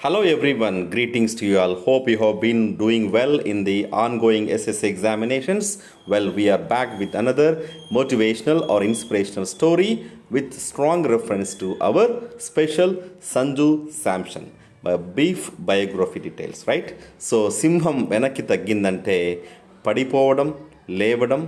Hello everyone, greetings to you all. Hope you have been doing well in the ongoing SSC examinations. Well, we are back with another motivational or inspirational story with strong reference to our special Sanju Samson brief biography details, right? So సింహం వెనక్కి తగ్గిందంటే పడిపోవడం, లేవడం,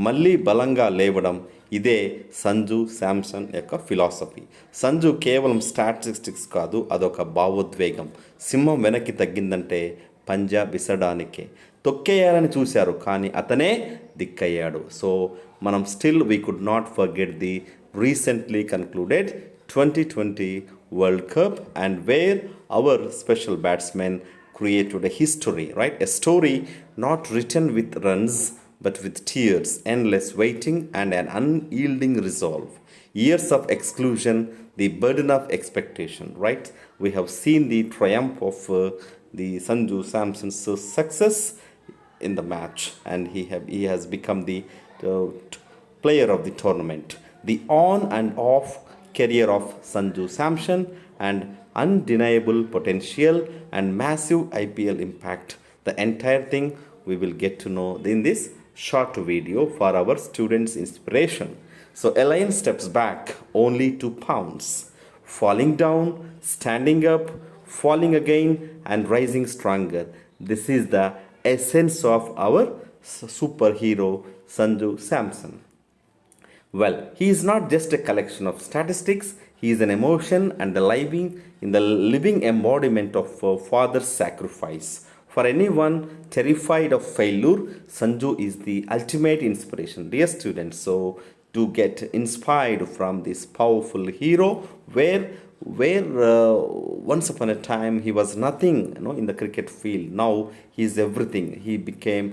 మళ్ళీ బలంగా లేవడం, ఇదే సంజు శాంసన్ యొక్క philosophy. Sanju కేవలం స్టాటిస్టిక్స్ కాదు, అదొక భావోద్వేగం. సింహం వెనక్కి తగ్గిందంటే పంజా విసడానికే. తొక్కేయాలని చూశారు, కానీ అతనే దిక్కయ్యాడు. సో మనం still we could not forget the recently concluded 2020 World Cup and where our special batsmen created a history, right? A story not written with runs but with tears, endless waiting, and an unyielding resolve. Years of exclusion, the burden of expectation, right? We have seen the triumph of the Sanju Samson's success in the match, and he has become the player of the tournament. The on and off career of Sanju Samson and undeniable potential and massive IPL impact. The entire thing we will get to know in this short video for our students' inspiration. So a lion steps back only to pounce, falling down, standing up, falling again, and rising stronger. This is the essence of our superhero Sanju Samson. Well, he is not just a collection of statistics, he is an emotion and the living embodiment of father's sacrifice. For anyone terrified of failure, Sanju is the ultimate inspiration. Dear students, so to get inspired from this powerful hero, where once upon a time he was nothing, in the cricket field. Now he is everything. He became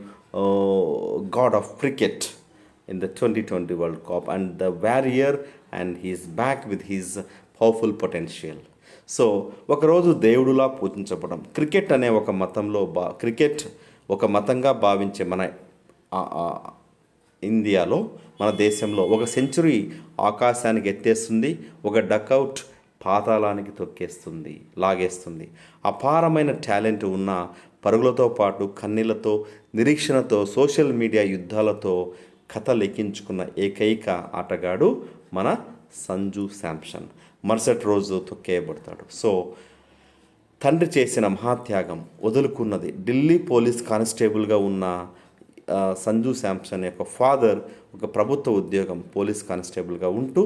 god of cricket in the 2020 World Cup and the warrior, and he is back with his powerful potential. So ఒకరోజు దేవుడులా పూజించబడడం, cricket అనే ఒక మతంలో cricket ఒక మతంగా భావించే మన ఇండియాలో, మన దేశంలో ఒక సెంచరీ ఆకాశానికి ఎత్తేస్తుంది, ఒక డకౌట్ పాతాళానికి లాగేస్తుంది. అపారమైన టాలెంట్ ఉన్న పరుగులతో పాటు కన్నీళ్లతో, నిరీక్షణతో, సోషల్ మీడియా యుద్ధాలతో కథ లెక్కించుకున్న ఏకైక ఆటగాడు మన సంజు శాంసన్. మరుసటి రోజు తొక్కేయబడతాడు. సో తండ్రి చేసిన మహాత్యాగం వదులుకున్నది. ఢిల్లీ పోలీస్ కానిస్టేబుల్గా ఉన్న సంజు శాంసన్ యొక్క ఫాదర్ ఒక ప్రభుత్వ ఉద్యోగం పోలీస్ కానిస్టేబుల్గా ఉంటూ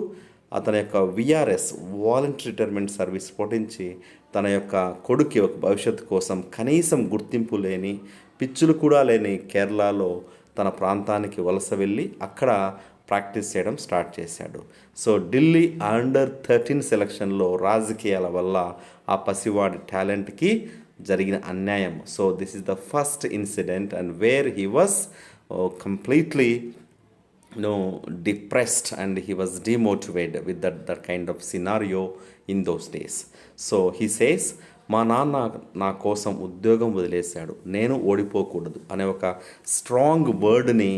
అతని యొక్క విఆర్ఎస్ వాలంటరీ రిటైర్మెంట్ సర్వీస్ పొటించి తన యొక్క కొడుకు ఒక భవిష్యత్తు కోసం కనీసం గుర్తింపు లేని, పిచ్చులు కూడా లేని కేరళలో తన ప్రాంతానికి వలస వెళ్ళి అక్కడ ప్రాక్టీస్ చేయడం స్టార్ట్ చేశాడు. సో ఢిల్లీ అండర్-13 సెలక్షన్లో రాజకీయాల వల్ల ఆ పసివాడి టాలెంట్కి జరిగిన అన్యాయం. So this is the first incident and where he was completely depressed and he was demotivated with that kind of scenario in those days. So he says, మా నాన్న నా కోసం ఉద్యోగం వదిలేశాడు, నేను ఓడిపోకూడదు అనే ఒక స్ట్రాంగ్ వర్డ్ని,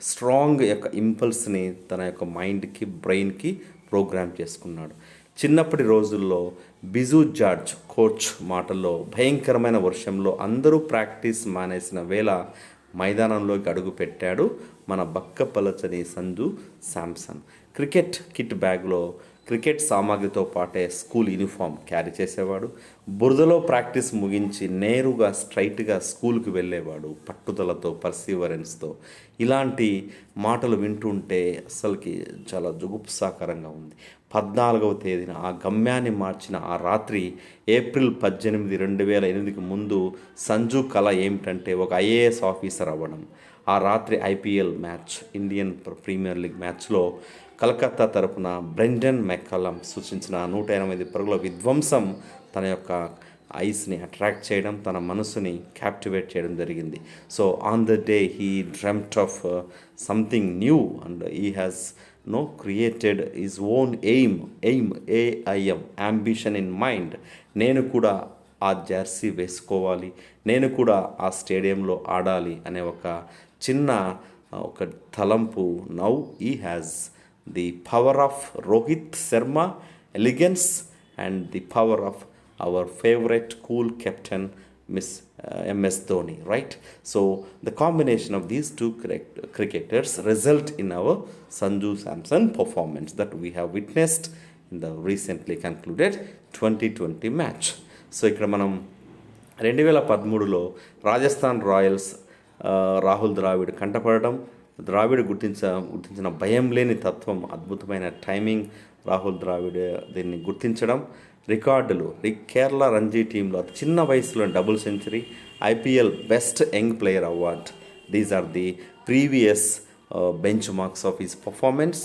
స్ట్రాంగ్ యొక్క ఇంపల్స్ని తన యొక్క మైండ్కి, బ్రెయిన్కి ప్రోగ్రామ్ చేసుకున్నాడు. చిన్నప్పటి రోజుల్లో బిజు జార్జ్ కోచ్ మాటల్లో భయంకరమైన వర్షంలో అందరూ ప్రాక్టీస్ మానేసిన వేళ మైదానంలోకి అడుగుపెట్టాడు మన బక్కపలచని సంజు శాంసన్. క్రికెట్ కిట్ బ్యాగ్లో క్రికెట్ సామాగ్రితో పాటే స్కూల్ యూనిఫామ్ క్యారీ చేసేవాడు. బురదలో ప్రాక్టీస్ ముగించి నేరుగా స్ట్రైట్గా స్కూల్కి వెళ్ళేవాడు, పట్టుదలతో, పర్సీవరెన్స్తో. ఇలాంటి మాటలు వింటుంటే అసలుకి చాలా జుగుప్సాకరంగా ఉంది. 14వ తేదీన ఆ గమ్యాన్ని మార్చిన ఆ రాత్రి, ఏప్రిల్ 18, 2008కి ముందు సంజు కళ ఏమిటంటే ఒక ఐఏఎస్ ఆఫీసర్ అవ్వడం. ఆ రాత్రి IPL match, Indian premier league మ్యాచ్లో కలకత్తా తరపున బ్రెండన్ మెక్కలం సూచించిన 108 పరుగుల విధ్వంసం తన యొక్క ఐస్ని అట్రాక్ట్ చేయడం, తన మనసుని క్యాప్టివేట్ చేయడం జరిగింది. So on the day he dreamt of something new and he has created his own aim AIM, ambition in mind. నేను కూడా ఆ జెర్సీ వేసుకోవాలి, నేను కూడా ఆ స్టేడియంలో ఆడాలి అనే ఒక చిన్న తలంపు. Now he has the power of Rohit Sharma elegance and the power of our favorite cool captain MS Dhoni, right? So the combination of these two cricketers result in our Sanju Samson performance that we have witnessed in the recently concluded 2020 match. So ఇక్కడ మనం 2013లో Rajasthan Royals Rahul Dravid కంటపడడం, Dravid గుర్తించిన భయం లేని తత్వం, అద్భుతమైన timing, Rahul Dravid దీన్ని గుర్తించడం, రికార్డులు కేరళ రంజీ టీంలో అతి చిన్న వయసులో double century, IPL best young player award. These are the previous benchmarks of his performance.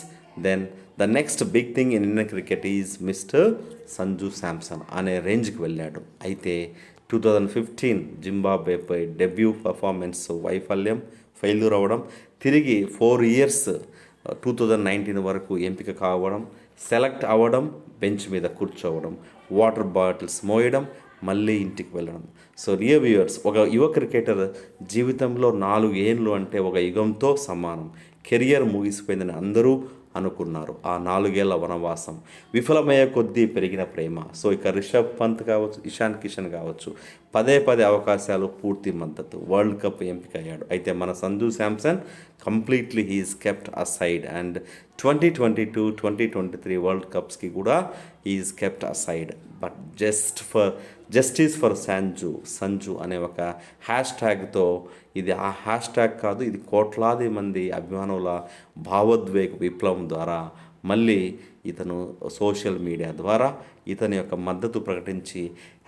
Then the next big thing in Indian cricket is mister Sanju Samson అనే రేంజ్కి వెళ్ళాడు. అయితే 2015 జింబాబ్వేపై డెబ్యూ పర్ఫార్మెన్స్ వైఫల్యం, ఫెయిల్యూర్ అవ్వడం, తిరిగి 4 years 2019 వరకు ఎంపిక కావడం, సెలెక్ట్ అవ్వడం, బెంచ్ మీద కూర్చోవడం, వాటర్ బాటిల్స్ మోయడం, మళ్ళీ ఇంటికి వెళ్ళడం. సో వ్యూవర్స్, ఒక యువ క్రికెటర్ జీవితంలో 4 ఏళ్ళు అంటే ఒక యుగంతో సమానం. కెరియర్ ముగిసిపోయిందని అందరూ అనుకున్నారు. ఆ 4 ఏళ్ల వనవాసం విఫలమయ్యే కొద్దీ పెరిగిన ప్రేమ. సో ఇక రిషబ్ పంత్ కావచ్చు, ఇషాన్ కిషన్ కావచ్చు, పదే అవకాశాలు, పూర్తి మద్దతు, వరల్డ్ కప్ ఎంపిక అయ్యాడు. అయితే మన Sanju Samson completely he's kept aside. And 2022-2023 world కప్స్కి కూడా he's kept aside. But justice for Sanju అనే ఒక హ్యాష్ ట్యాగ్తో, ఇది ఆ హ్యాష్ ట్యాగ్ కాదు, ఇది కోట్లాది మంది అభిమానుల భావోద్వేగ విప్లవం ద్వారా మళ్ళీ ఇతను సోషల్ మీడియా ద్వారా ఇతని యొక్క మద్దతు ప్రకటించి,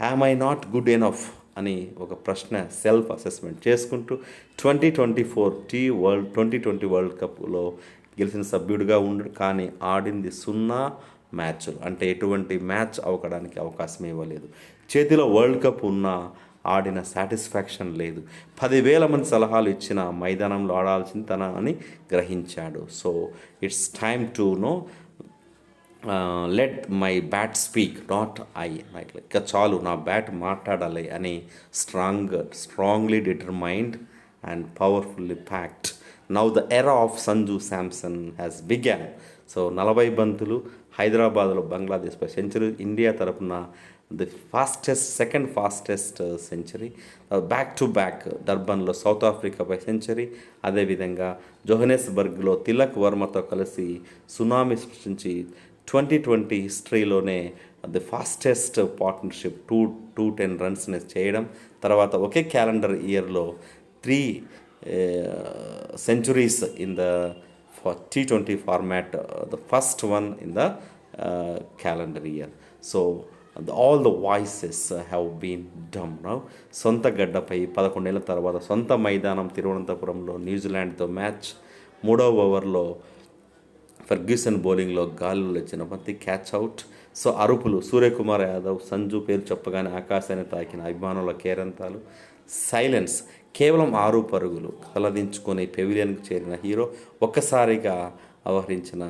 am I not good enough అని ఒక ప్రశ్న సెల్ఫ్ అసెస్మెంట్ చేసుకుంటూ 2020 వరల్డ్ కప్లో గెలిచిన సభ్యుడిగా ఉండడు. కానీ ఆడింది 0 మ్యాచ్లు, అంటే ఎటువంటి మ్యాచ్ అవ్వడానికి అవకాశం ఇవ్వలేదు. చేతిలో వరల్డ్ కప్ ఉన్నా ఆడిన సాటిస్ఫాక్షన్ లేదు. 10,000 మంది సలహాలు ఇచ్చిన మైదానంలో ఆడాల్సిన తన అని గ్రహించాడు. So it's time to let my bat speak, not I. ఇక చాలు, నా బ్యాట్ మాట్లాడాలి అని strongly determined and powerfully packed. Now the era of Sanju Samson has begun. So 40 బంతులు, హైదరాబాద్లో బంగ్లాదేశ్పై సెంచరీ, ఇండియా తరపున the second fastest century, back to back డర్బన్లో సౌత్ ఆఫ్రికాపై సెంచరీ, అదేవిధంగా జోహెనెస్బర్గ్లో తిలక్ వర్మతో కలిసి సునామీ సృష్టించి 2020 హిస్టరీలోనే ది ఫాస్టెస్ట్ పార్ట్నర్షిప్ 210 రన్స్ని చేయడం, తర్వాత ఒకే క్యాలెండర్ ఇయర్లో 3 centuries in the T20 format, the first one in the calendar year. So all the voices have been dumb now. సొంత గడ్డపై 11 ఏళ్ల తర్వాత సొంత మైదానం తిరువనంతపురంలో న్యూజిలాండ్తో మ్యాచ్, 3వ ఓవర్లో ఫర్గ్యూసన్ బౌలింగ్లో గాల్లో లేచిన బంతి క్యాచ్ అవుట్. సో అరుపులు, సూర్యకుమార్ యాదవ్ సంజు పేరు చెప్పగానే ఆకాశాన్ని తాకిన అభిమానుల కేరంతాలు, సైలెన్స్, కేవలం 6 పరుగులు తలదించుకొని పెవిలియన్కి చేరిన హీరో ఒక్కసారిగా అవహరించిన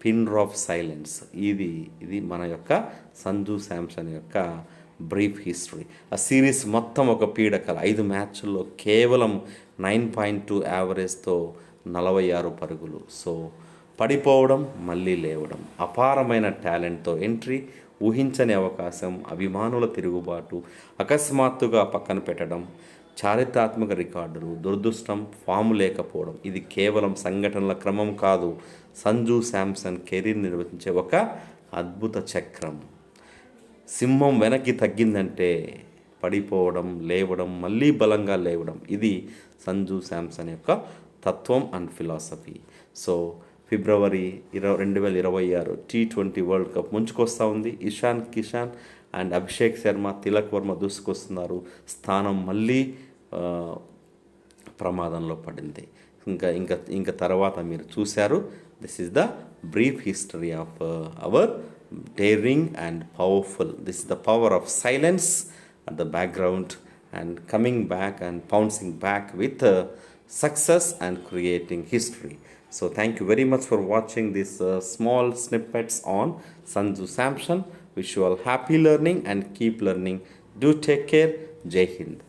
పిన్ డ్రాప్ సైలెన్స్. ఇది మన యొక్క సంజు శాంసన్ యొక్క బ్రీఫ్ హిస్టరీ. ఆ సిరీస్ మొత్తం ఒక పీడకల. 5 మ్యాచ్ల్లో కేవలం 9.2 యావరేజ్తో 46 పరుగులు. సో పడిపోవడం, మళ్ళీ లేవడం, అపారమైన టాలెంట్తో ఎంట్రీ, ఊహించని అవకాశం, అభిమానుల తిరుగుబాటు, అకస్మాత్తుగా పక్కన పెట్టడం, చారిత్రాత్మక రికార్డులు, దురదృష్టం, ఫాము లేకపోవడం. ఇది కేవలం సంఘటనల క్రమం కాదు, సంజు శాంసన్ కెరీర్ నిర్వహించే ఒక అద్భుత చక్రం. సింహం వెనక్కి తగ్గిందంటే పడిపోవడం, లేవడం, మళ్ళీ బలంగా లేవడం. ఇది సంజు శాంసన్ యొక్క తత్వం and philosophy. So February 2026 T20 world cup ముంచుకొస్తూ ఉంది. ఇషాన్ కిషన్ అండ్ అభిషేక్ శర్మ, తిలక్ వర్మ దూసుకొస్తున్నారు. స్థానం మళ్ళీ ప్రమాదంలో పడింది. ఇంకా తర్వాత మీరు చూశారు. This is the brief history of our daring and powerful. This is the power of silence at the background and coming back and bouncing back with success and creating history. So thank you very much for watching these small snippets on Sanju Samson. Wish you all happy learning and keep learning. Do take care. Jai Hind.